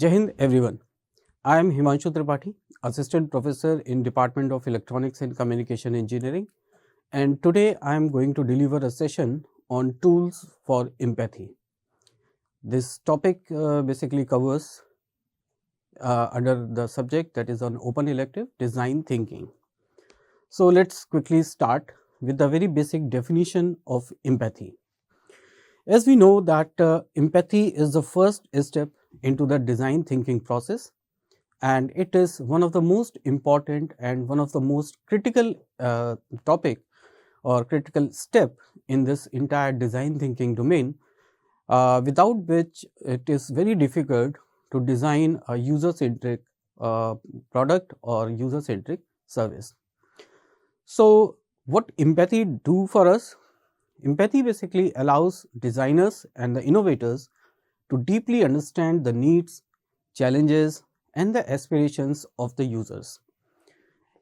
Jai Hind everyone. I am Himanshu Tripathi, Assistant Professor in Department of Electronics and Communication Engineering, and today I am going to deliver a session on tools for empathy. This topic basically covers under the subject that is on open elective design thinking. So let's quickly start with the very basic definition of empathy. As we know that empathy is the first step into the design thinking process, and it is one of the most important and one of the most critical topic or critical step in this entire design thinking domain, without which it is very difficult to design a user centric product or user centric service. So what empathy do for us? Empathy basically allows designers and the innovators to deeply understand the needs, challenges and the aspirations of the users.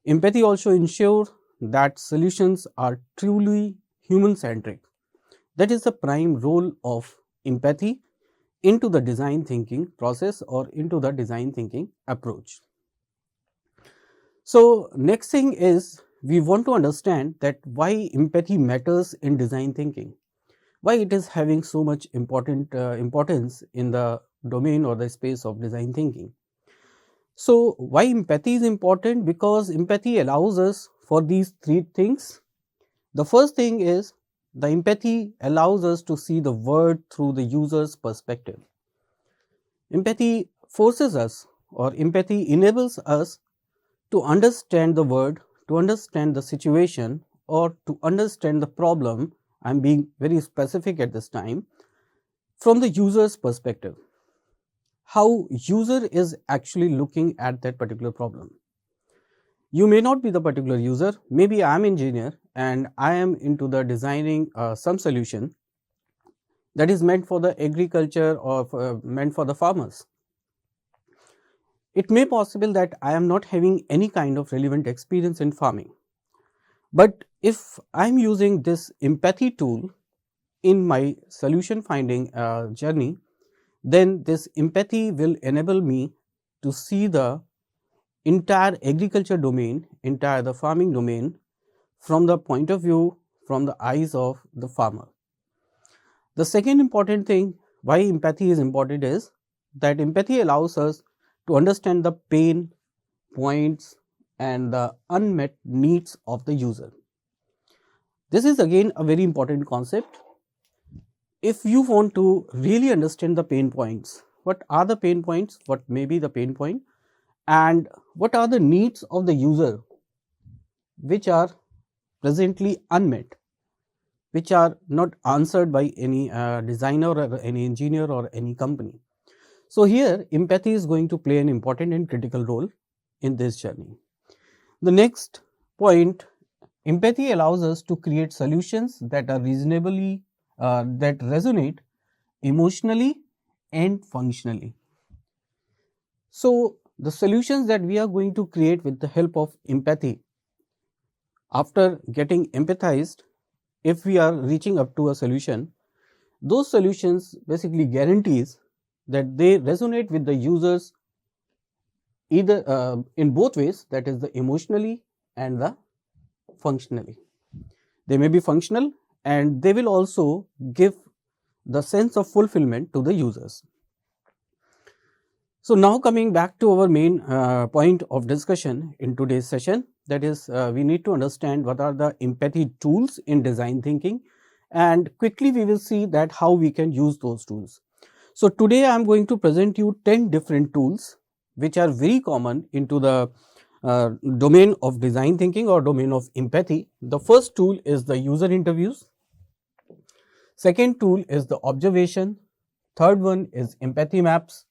Empathy also ensures that solutions are truly human centric. That is the prime role of empathy into the design thinking process or into the design thinking approach. So next thing is we want to understand that why empathy matters in design thinking, why it is having so much importance in the domain or the space of design thinking. So why empathy is important? Because empathy allows us for these three things. The first thing is the empathy allows us to see the world through the user's perspective. Empathy forces us or empathy enables us to understand the world, to understand the situation or to understand the problem. I am being very specific at this time, from the user's perspective, how user is actually looking at that particular problem. You may not be the particular user, maybe I am engineer and I am into the designing some solution that is meant for the agriculture or meant for the farmers. It may be possible that I am not having any kind of relevant experience in farming, but if I am using this empathy tool in my solution finding journey, then this empathy will enable me to see the entire agriculture domain, entire the farming domain from the point of view, from the eyes of the farmer. The second important thing why empathy is important is that empathy allows us to understand the pain points and the unmet needs of the user. This is again a very important concept. If you want to really understand the pain points, what are the pain points, what may be the pain point, and what are the needs of the user which are presently unmet, which are not answered by any designer or any engineer or any company. So here empathy is going to play an important and critical role in this journey. The next point, empathy allows us to create solutions that are reasonably that resonate emotionally and functionally. So the solutions that we are going to create with the help of empathy, after getting empathized, if we are reaching up to a solution, those solutions basically guarantees that they resonate with the users either in both ways, that is the emotionally and the functionally. They may be functional and they will also give the sense of fulfillment to the users. So now coming back to our main point of discussion in today's session, that is we need to understand what are the empathy tools in design thinking, and quickly we will see that how we can use those tools. So today I am going to present you 10 different tools which are very common into the domain of design thinking or domain of empathy. The first tool is the user interviews. Second tool is the observation. Third one is empathy maps.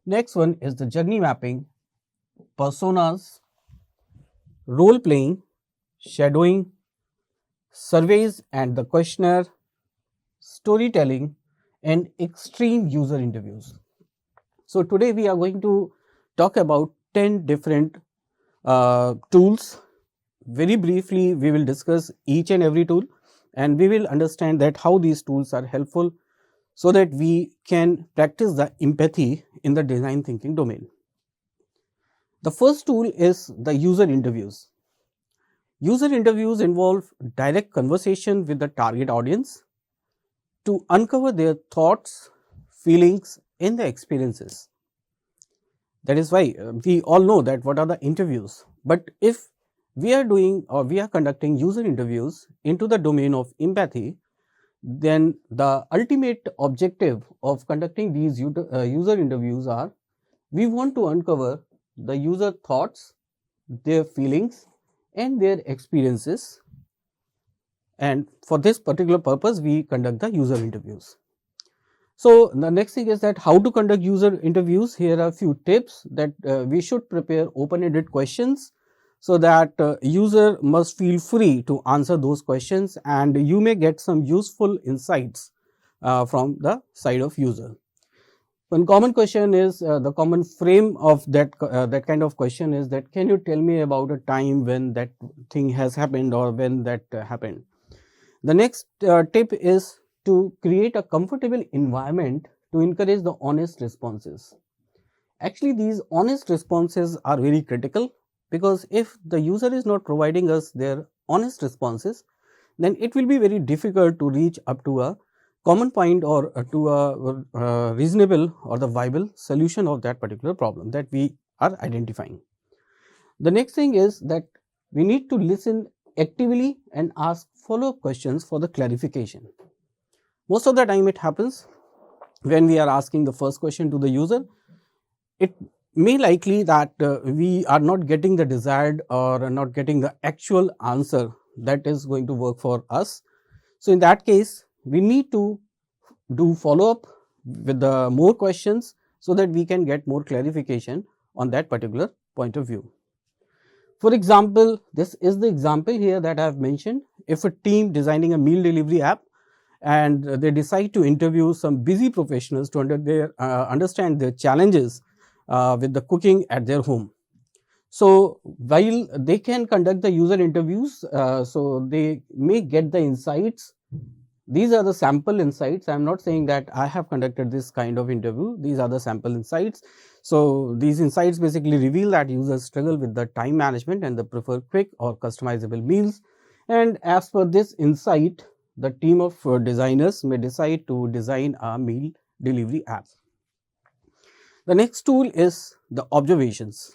Next one is the journey mapping, personas, role playing, shadowing, surveys and the questionnaire, storytelling and extreme user interviews. So today we are going to talk about 10 different tools. Very briefly we will discuss each and every tool and we will understand that how these tools are helpful so that we can practice the empathy in the design thinking domain. The first tool is the user interviews. User interviews involve direct conversation with the target audience to uncover their thoughts, feelings, and their experiences. That is why we all know that what are the interviews. But if we are doing or we are conducting user interviews into the domain of empathy, then the ultimate objective of conducting these user interviews are, we want to uncover the user thoughts, their feelings, and their experiences, and for this particular purpose we conduct the user interviews. So the next thing is that how to conduct user interviews. Here are a few tips that we should prepare open-ended questions, so that user must feel free to answer those questions, and you may get some useful insights from the side of user. One common question is, the common frame of that kind of question is that, can you tell me about a time when that thing has happened or when that happened. The next tip is to create a comfortable environment to encourage the honest responses. Actually, these honest responses are very critical, because if the user is not providing us their honest responses, then it will be very difficult to reach up to a common point or to a reasonable or the viable solution of that particular problem that we are identifying. The next thing is that we need to listen actively and ask follow-up questions for the clarification. Most of the time it happens when we are asking the first question to the user, it may likely that we are not getting the desired or not getting the actual answer that is going to work for us. So in that case, we need to do follow-up with the more questions, so that we can get more clarification on that particular point of view. For example, this is the example here that I have mentioned. If a team designing a meal delivery app and they decide to interview some busy professionals to understand their challenges with the cooking at their home. So while they can conduct the user interviews, so they may get the insights. These are the sample insights. I am not saying that I have conducted this kind of interview. These are the sample insights. So these insights basically reveal that users struggle with the time management and they prefer quick or customizable meals. And as per this insight, the team of designers may decide to design a meal delivery app. The next tool is the observations.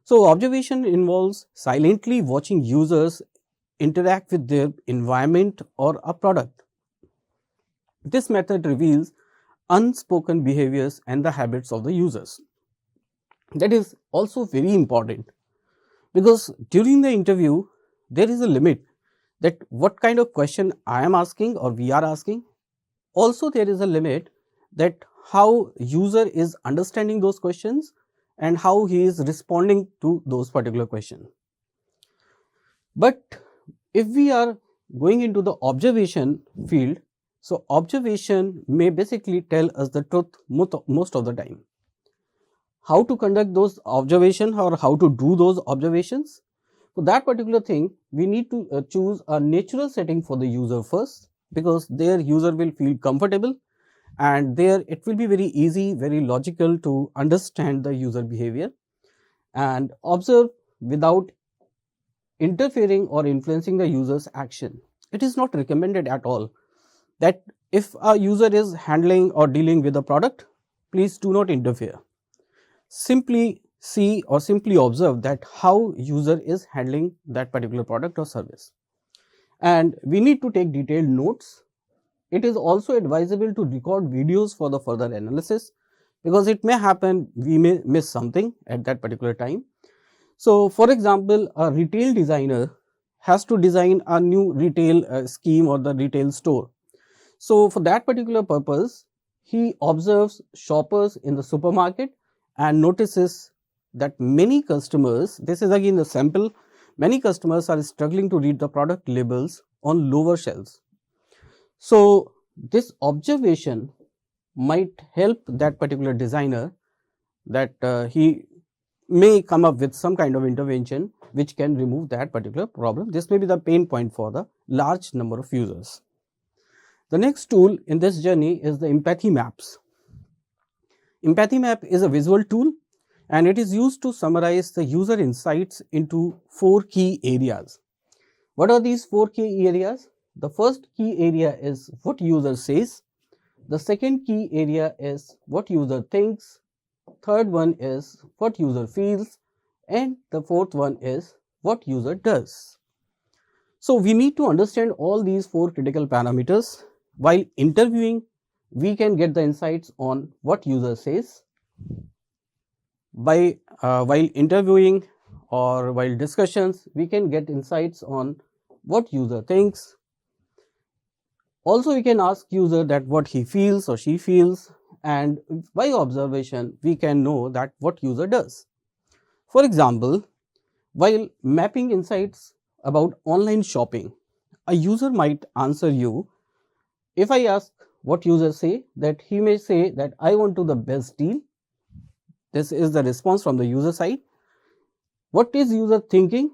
So observation involves silently watching users interact with their environment or a product. This method reveals unspoken behaviors and the habits of the users. That is also very important, because during the interview there is a limit that what kind of question I am asking or we are asking. Also there is a limit that how user is understanding those questions and how he is responding to those particular questions. But if we are going into the observation field, so observation may basically tell us the truth most of the time. How to conduct those observations or how to do those observations? For that particular thing, we need to choose a natural setting for the user first, because there user will feel comfortable and there it will be very easy, very logical to understand the user behavior and observe without interfering or influencing the user's action. It is not recommended at all that if a user is handling or dealing with a product, please do not interfere. Simply see or simply observe that how user is handling that particular product or service. And we need to take detailed notes. It is also advisable to record videos for the further analysis, because it may happen we may miss something at that particular time. So for example, a retail designer has to design a new retail scheme or the retail store. So for that particular purpose, he observes shoppers in the supermarket and notices that many customers, this is again the sample, many customers are struggling to read the product labels on lower shelves. So this observation might help that particular designer, that he may come up with some kind of intervention which can remove that particular problem. This may be the pain point for the large number of users. The next tool in this journey is the empathy maps. Empathy map is a visual tool and it is used to summarize the user insights into 4 key areas. What are these 4 key areas? The first key area is what user says. The second key area is what user thinks. Third one is what user feels. And the fourth one is what user does. So we need to understand all these 4 critical parameters. While interviewing, we can get the insights on what user says. While interviewing or while discussions, we can get insights on what user thinks. Also, we can ask user that what he feels or she feels, and by observation, we can know that what user does. For example, while mapping insights about online shopping, a user might answer you. If I ask what user say, that he may say that I want to the best deal. This is the response from the user side. What is user thinking?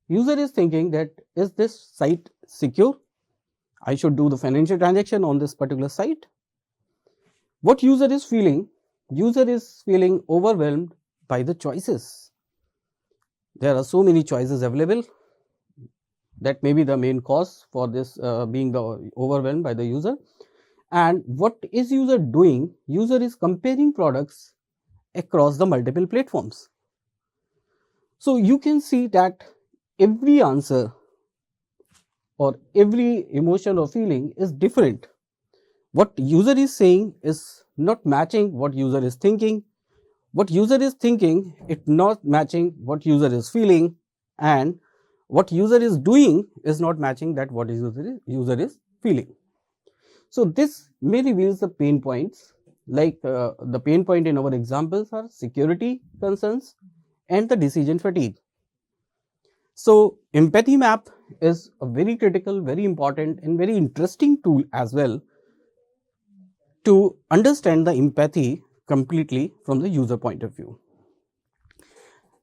User is thinking that is this site secure? I should do the financial transaction on this particular site. What user is feeling? User is feeling overwhelmed by the choices. There are so many choices available. That may be the main cause for this being the overwhelmed by the user. And what is user doing? User is comparing products across the multiple platforms. So you can see that every answer or every emotion or feeling is different. What user is saying is not matching what user is thinking. What user is thinking, it's not matching what user is feeling, and what user is doing is not matching that what user is feeling. So this may reveal the pain points, like the pain point in our examples are security concerns and the decision fatigue. So empathy map is a very critical, very important and very interesting tool as well to understand the empathy completely from the user point of view.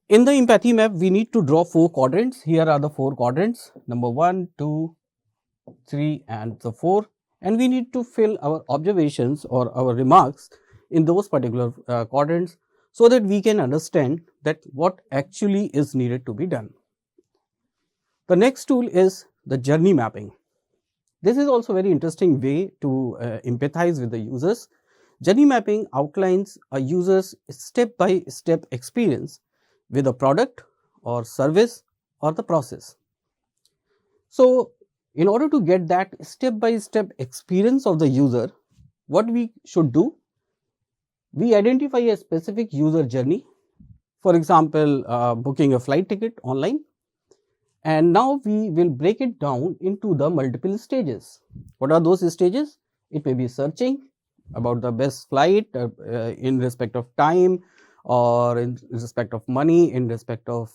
In the empathy map, we need to draw 4 quadrants. Here are the 4 quadrants, number 1, 2, 3 and the 4, and we need to fill our observations or our remarks in those particular quadrants so that we can understand that what actually is needed to be done. The next tool is the journey mapping. This is also a very interesting way to empathize with the users. Journey mapping outlines a user's step-by-step experience with a product or service or the process. So, in order to get that step-by-step experience of the user, what we should do? We identify a specific user journey, for example, booking a flight ticket online, and now we will break it down into the multiple stages. What are those stages? It may be searching about the best flight in respect of time, or in respect of money, in respect of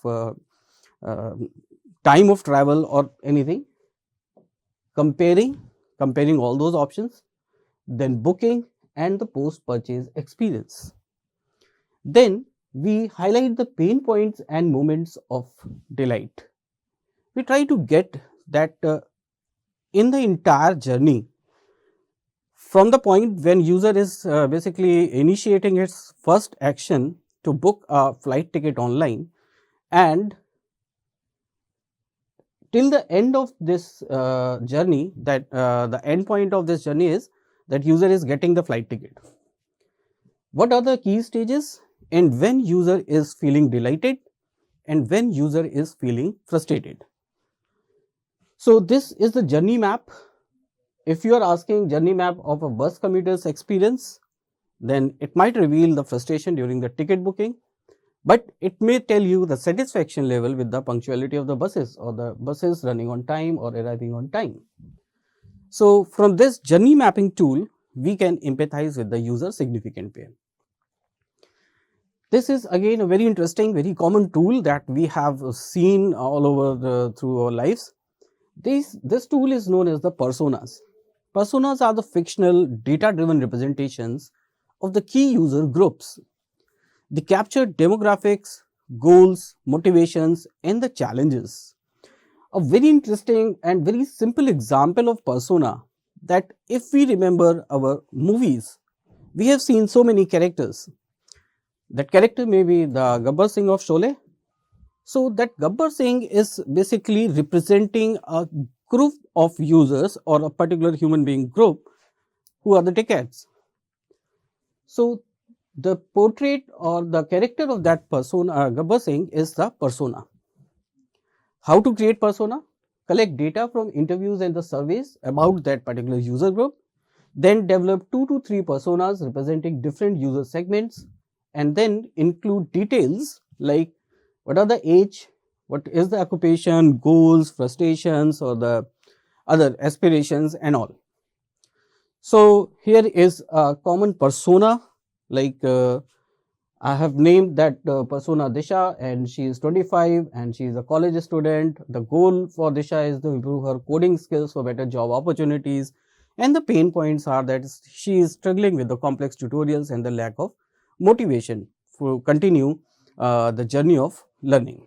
time of travel or anything. Comparing all those options, then booking and the post-purchase experience. Then we highlight the pain points and moments of delight. We try to get that in the entire journey, from the point when user is basically initiating its first action to book a flight ticket online, and till the end of this journey, that the end point of this journey is that user is getting the flight ticket. What are the key stages? And when user is feeling delighted and when user is feeling frustrated. So this is the journey map. If you are asking journey map of a bus commuter's experience, then it might reveal the frustration during the ticket booking, but it may tell you the satisfaction level with the punctuality of the buses or the buses running on time or arriving on time. So from this journey mapping tool, we can empathize with the user significant way. This is again a very interesting, very common tool that we have seen all over through our lives. This tool is known as the personas. Personas are the fictional data-driven representations of the key user groups. They capture demographics, goals, motivations and the challenges. A very interesting and very simple example of persona that if we remember our movies, we have seen so many characters. That character may be the Gabbar Singh of Sholay. So that Gabbar Singh is basically representing a group of users or a particular human being group who are the dickheads. So the portrait or the character of that persona, Gabbar Singh, is the persona. How to create persona? Collect data from interviews and the surveys about that particular user group, then develop 2 to 3 personas representing different user segments, and then include details like what are the age, what is the occupation, goals, frustrations, or the other aspirations and all. So here is a common persona, like I have named that persona Disha, and she is 25 and she is a college student. The goal for Disha is to improve her coding skills for better job opportunities, and the pain points are that she is struggling with the complex tutorials and the lack of motivation to continue the journey of learning.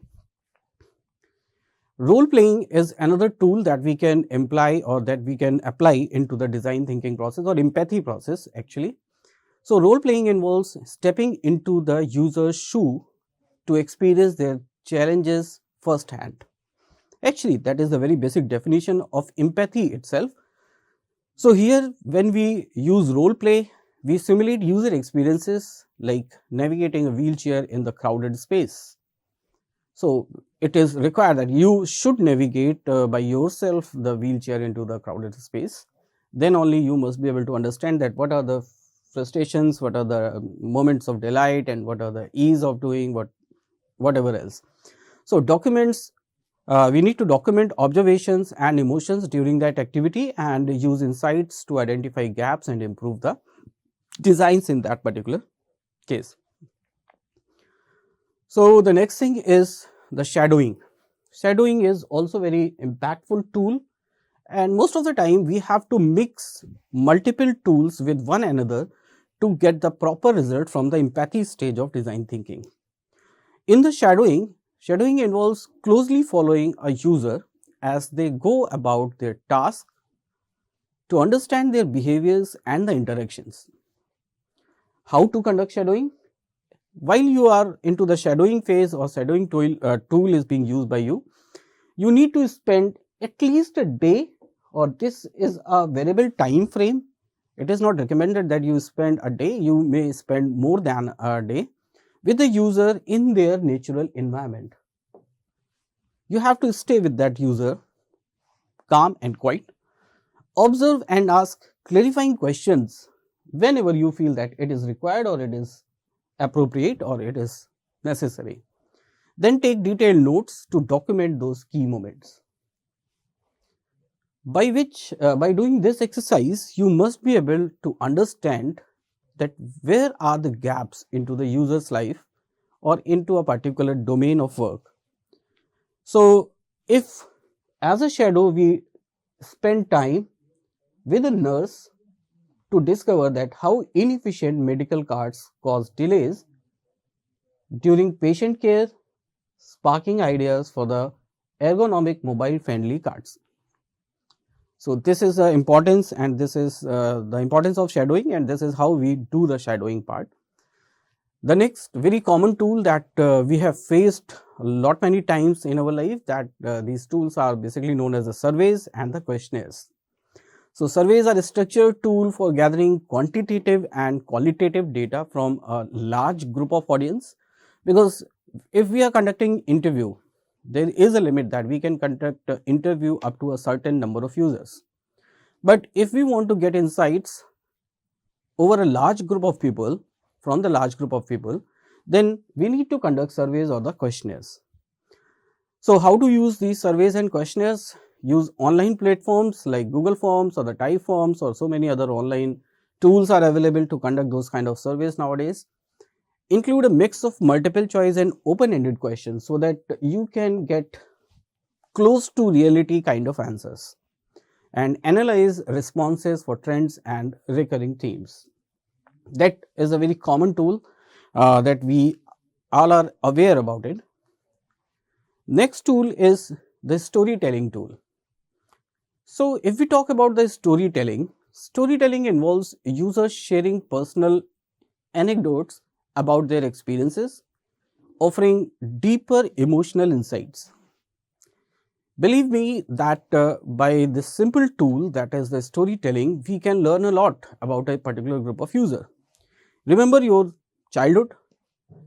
Role playing is another tool that we can imply or that we can apply into the design thinking process or empathy process actually. So role playing involves stepping into the user's shoe to experience their challenges firsthand. Actually, that is the very basic definition of empathy itself. So here when we use role play, we simulate user experiences like navigating a wheelchair in the crowded space. So it is required that you should navigate by yourself the wheelchair into the crowded space. Then only you must be able to understand that what are the frustrations, what are the moments of delight, and what are the ease of doing whatever else. So documents, we need to document observations and emotions during that activity and use insights to identify gaps and improve the designs in that particular case. So the next thing is the shadowing. Shadowing is also very impactful tool, and most of the time we have to mix multiple tools with one another to get the proper result from the empathy stage of design thinking. In the shadowing involves closely following a user as they go about their task to understand their behaviors and the interactions. How to conduct shadowing? While you are into the shadowing phase or shadowing tool is being used by you, you need to spend at least a day, or this is a variable time frame. It is not recommended that you spend a day, you may spend more than a day with the user in their natural environment. You have to stay with that user, calm and quiet, observe and ask clarifying questions whenever you feel that it is required or it is appropriate or it is necessary. Then take detailed notes to document those key moments. By doing this exercise, you must be able to understand that where are the gaps into the user's life or into a particular domain of work. So if as a shadow we spend time with a nurse to discover that how inefficient medical cards cause delays during patient care, sparking ideas for the ergonomic mobile friendly cards. So this is the importance, and this is the importance of shadowing, and this is how we do the shadowing part. The next very common tool that we have faced many times in our life, that these tools are basically known as the surveys and the questionnaires. So surveys are a structured tool for gathering quantitative and qualitative data from a large group of audience, because if we are conducting interview, there is a limit that we can conduct an interview up to a certain number of users. But if we want to get insights over a large group of people, from the large group of people, then we need to conduct surveys or the questionnaires. So how to use these surveys and questionnaires? Use online platforms like Google Forms or the Type Forms, or so many other online tools are available to conduct those kind of surveys nowadays. Include a mix of multiple choice and open-ended questions so that you can get close to reality kind of answers, and analyze responses for trends and recurring themes. That is a very common tool that we all are aware about it. Next tool is the storytelling tool. So, if we talk about the storytelling, storytelling involves users sharing personal anecdotes about their experiences, offering deeper emotional insights. Believe me that by this simple tool, that is the storytelling, we can learn a lot about a particular group of user. Remember your childhood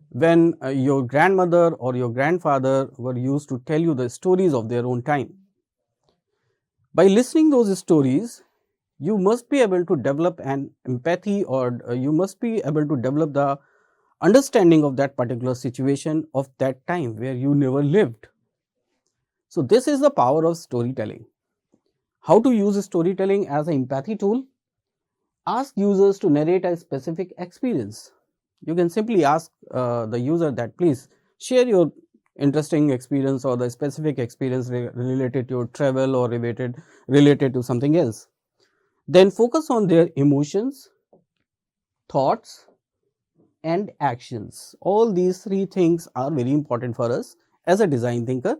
when your grandmother or your grandfather were used to tell you the stories of their own time. By listening those stories, you must be able to develop an empathy, or you must be able to develop the understanding of that particular situation of that time where you never lived. So, this is the power of storytelling. How to use storytelling as an empathy tool? Ask users to narrate a specific experience. You can simply ask the user that please share your interesting experience or the specific experience related to your travel or related to something else. Then focus on their emotions, thoughts and actions. All these three things are very important for us as a design thinker.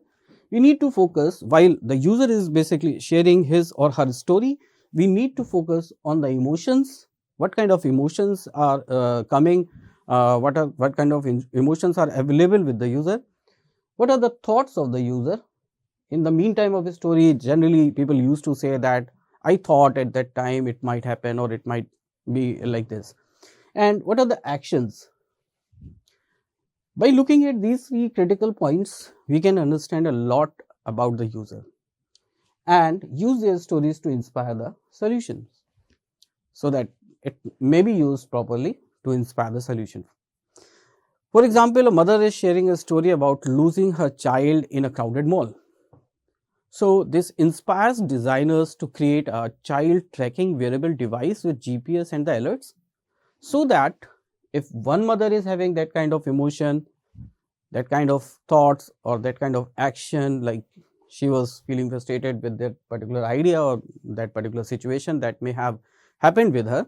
We need to focus while the user is basically sharing his or her story. We need to focus on the emotions. What kind of emotions are coming? What kind of emotions are available with the user? What are the thoughts of the user? In the meantime of the story, generally people used to say that I thought at that time it might happen or it might be like this. And what are the actions? By looking at these three critical points, we can understand a lot about the user and use their stories to inspire the solutions so that it may be used properly to inspire the solution. For example, a mother is sharing a story about losing her child in a crowded mall. So, this inspires designers to create a child tracking wearable device with GPS and the alerts, so that if one mother is having that kind of emotion, that kind of thoughts or that kind of action, like she was feeling frustrated with that particular idea or that particular situation that may have happened with her.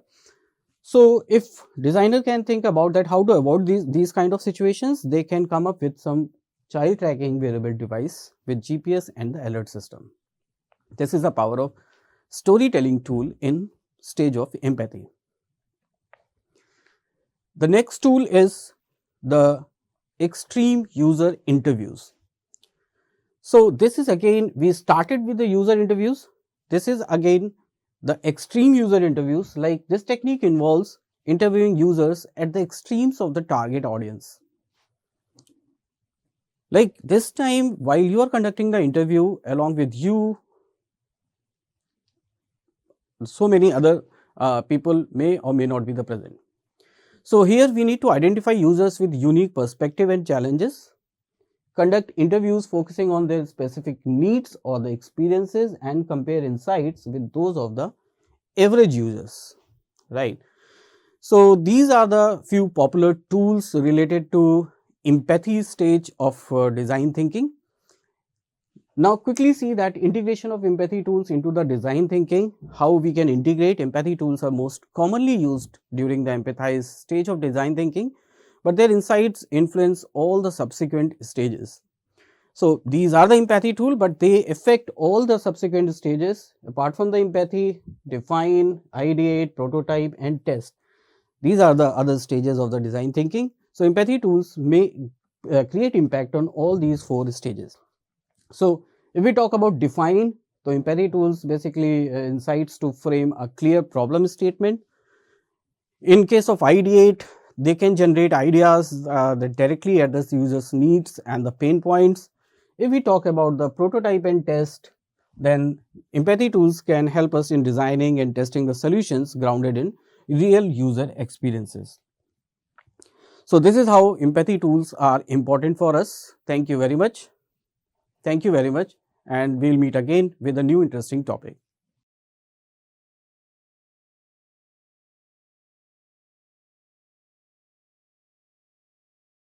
So, if designer can think about that, how to avoid these kind of situations, they can come up with some child tracking wearable device with GPS and the alert system. This is the power of storytelling tool in stage of empathy. The next tool is the extreme user interviews. So, this is again, we started with the user interviews. This is again the extreme user interviews. Like this technique involves interviewing users at the extremes of the target audience. Like this time, while you are conducting the interview, along with you, so many other people may or may not be the present. So, here we need to identify users with unique perspective and challenges, conduct interviews focusing on their specific needs or the experiences, and compare insights with those of the average users, right. So, these are the few popular tools related to empathy stage of design thinking. Now, quickly see that integration of empathy tools into the design thinking. How we can integrate empathy tools are most commonly used during the empathize stage of design thinking, but their insights influence all the subsequent stages. So, these are the empathy tool, but they affect all the subsequent stages. Apart from the empathy, define, ideate, prototype and test. These are the other stages of the design thinking. So, empathy tools may create impact on all these four stages. So, if we talk about define, so empathy tools basically insights to frame a clear problem statement. In case of ideate, they can generate ideas that directly address users' needs and the pain points. If we talk about the prototype and test, then empathy tools can help us in designing and testing the solutions grounded in real user experiences. So, this is how empathy tools are important for us. Thank you very much. Thank you very much, and we will meet again with a new interesting topic.